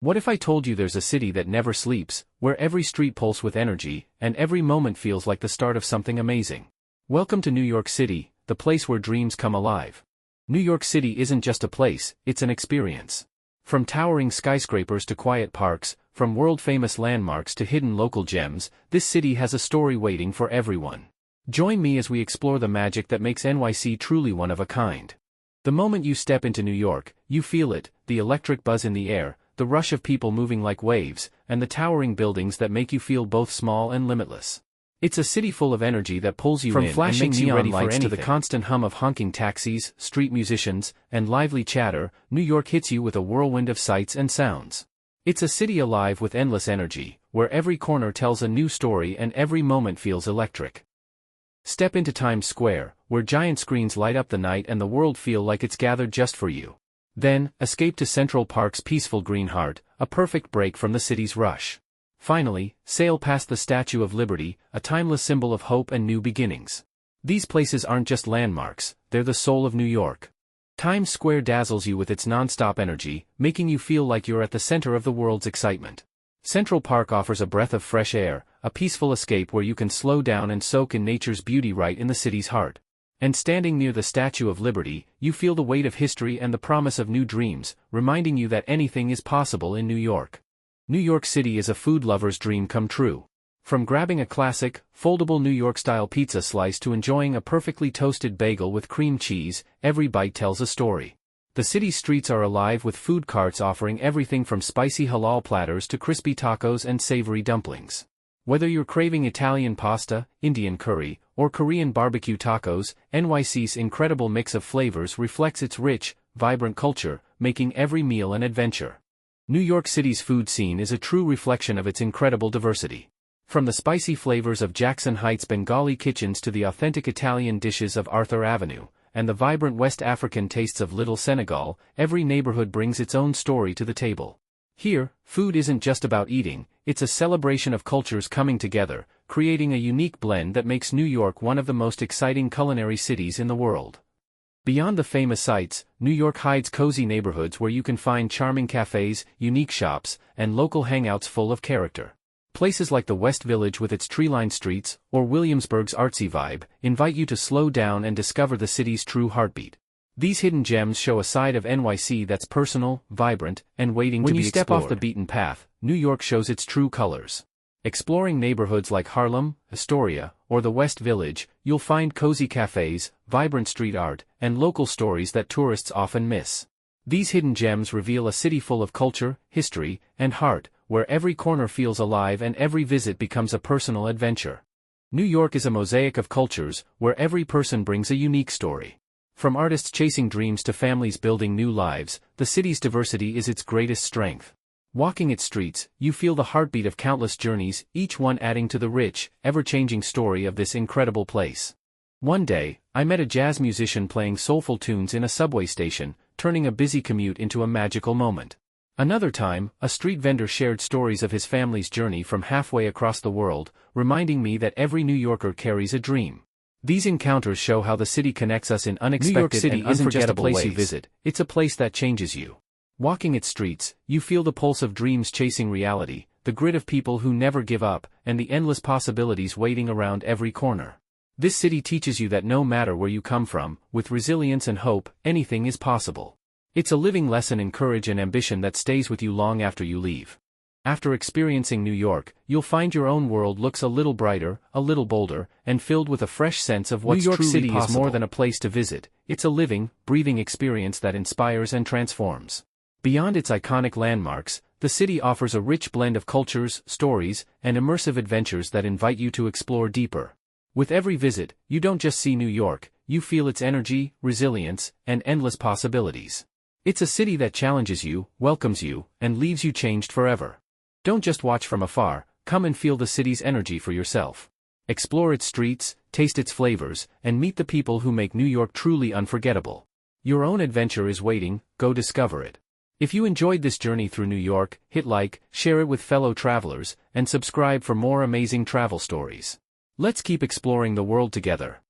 What if I told you there's a city that never sleeps, where every street pulses with energy, and every moment feels like the start of something amazing? Welcome to New York City, the place where dreams come alive. New York City isn't just a place, it's an experience. From towering skyscrapers to quiet parks, from world-famous landmarks to hidden local gems, this city has a story waiting for everyone. Join me as we explore the magic that makes NYC truly one of a kind. The moment you step into New York, you feel it, the electric buzz in the air, the rush of people moving like waves, and the towering buildings that make you feel both small and limitless. It's a city full of energy that pulls you in and makes you ready for anything. To the constant hum of honking taxis, street musicians, and lively chatter, New York hits you with a whirlwind of sights and sounds. It's a city alive with endless energy, where every corner tells a new story and every moment feels electric. Step into Times Square, where giant screens light up the night and the world feel like it's gathered just for you. Then, escape to Central Park's peaceful green heart, a perfect break from the city's rush. Finally, sail past the Statue of Liberty, a timeless symbol of hope and new beginnings. These places aren't just landmarks, they're the soul of New York. Times Square dazzles you with its non-stop energy, making you feel like you're at the center of the world's excitement. Central Park offers a breath of fresh air, a peaceful escape where you can slow down and soak in nature's beauty right in the city's heart. And standing near the Statue of Liberty, you feel the weight of history and the promise of new dreams, reminding you that anything is possible in New York. New York City is a food lover's dream come true. From grabbing a classic, foldable New York-style pizza slice to enjoying a perfectly toasted bagel with cream cheese, every bite tells a story. The city's streets are alive with food carts offering everything from spicy halal platters to crispy tacos and savory dumplings. Whether you're craving Italian pasta, Indian curry, or Korean barbecue tacos, NYC's incredible mix of flavors reflects its rich, vibrant culture, making every meal an adventure. New York City's food scene is a true reflection of its incredible diversity. From the spicy flavors of Jackson Heights Bengali kitchens to the authentic Italian dishes of Arthur Avenue, and the vibrant West African tastes of Little Senegal, every neighborhood brings its own story to the table. Here, food isn't just about eating, it's a celebration of cultures coming together, creating a unique blend that makes New York one of the most exciting culinary cities in the world. Beyond the famous sights, New York hides cozy neighborhoods where you can find charming cafes, unique shops, and local hangouts full of character. Places like the West Village with its tree-lined streets, or Williamsburg's artsy vibe, invite you to slow down and discover the city's true heartbeat. These hidden gems show a side of NYC that's personal, vibrant, and waiting to be explored. When you step off the beaten path, New York shows its true colors. Exploring neighborhoods like Harlem, Astoria, or the West Village, you'll find cozy cafes, vibrant street art, and local stories that tourists often miss. These hidden gems reveal a city full of culture, history, and heart, where every corner feels alive and every visit becomes a personal adventure. New York is a mosaic of cultures, where every person brings a unique story. From artists chasing dreams to families building new lives, the city's diversity is its greatest strength. Walking its streets, you feel the heartbeat of countless journeys, each one adding to the rich, ever-changing story of this incredible place. One day, I met a jazz musician playing soulful tunes in a subway station, turning a busy commute into a magical moment. Another time, a street vendor shared stories of his family's journey from halfway across the world, reminding me that every New Yorker carries a dream. These encounters show how the city connects us in unexpected and unforgettable ways. New York City isn't just a place you visit, it's a place that changes you. Walking its streets, you feel the pulse of dreams chasing reality, the grit of people who never give up, and the endless possibilities waiting around every corner. This city teaches you that no matter where you come from, with resilience and hope, anything is possible. It's a living lesson in courage and ambition that stays with you long after you leave. After experiencing New York, you'll find your own world looks a little brighter, a little bolder, and filled with a fresh sense of what's truly possible. New York City is more than a place to visit, it's a living, breathing experience that inspires and transforms. Beyond its iconic landmarks, the city offers a rich blend of cultures, stories, and immersive adventures that invite you to explore deeper. With every visit, you don't just see New York, you feel its energy, resilience, and endless possibilities. It's a city that challenges you, welcomes you, and leaves you changed forever. Don't just watch from afar, come and feel the city's energy for yourself. Explore its streets, taste its flavors, and meet the people who make New York truly unforgettable. Your own adventure is waiting, go discover it. If you enjoyed this journey through New York, hit like, share it with fellow travelers, and subscribe for more amazing travel stories. Let's keep exploring the world together.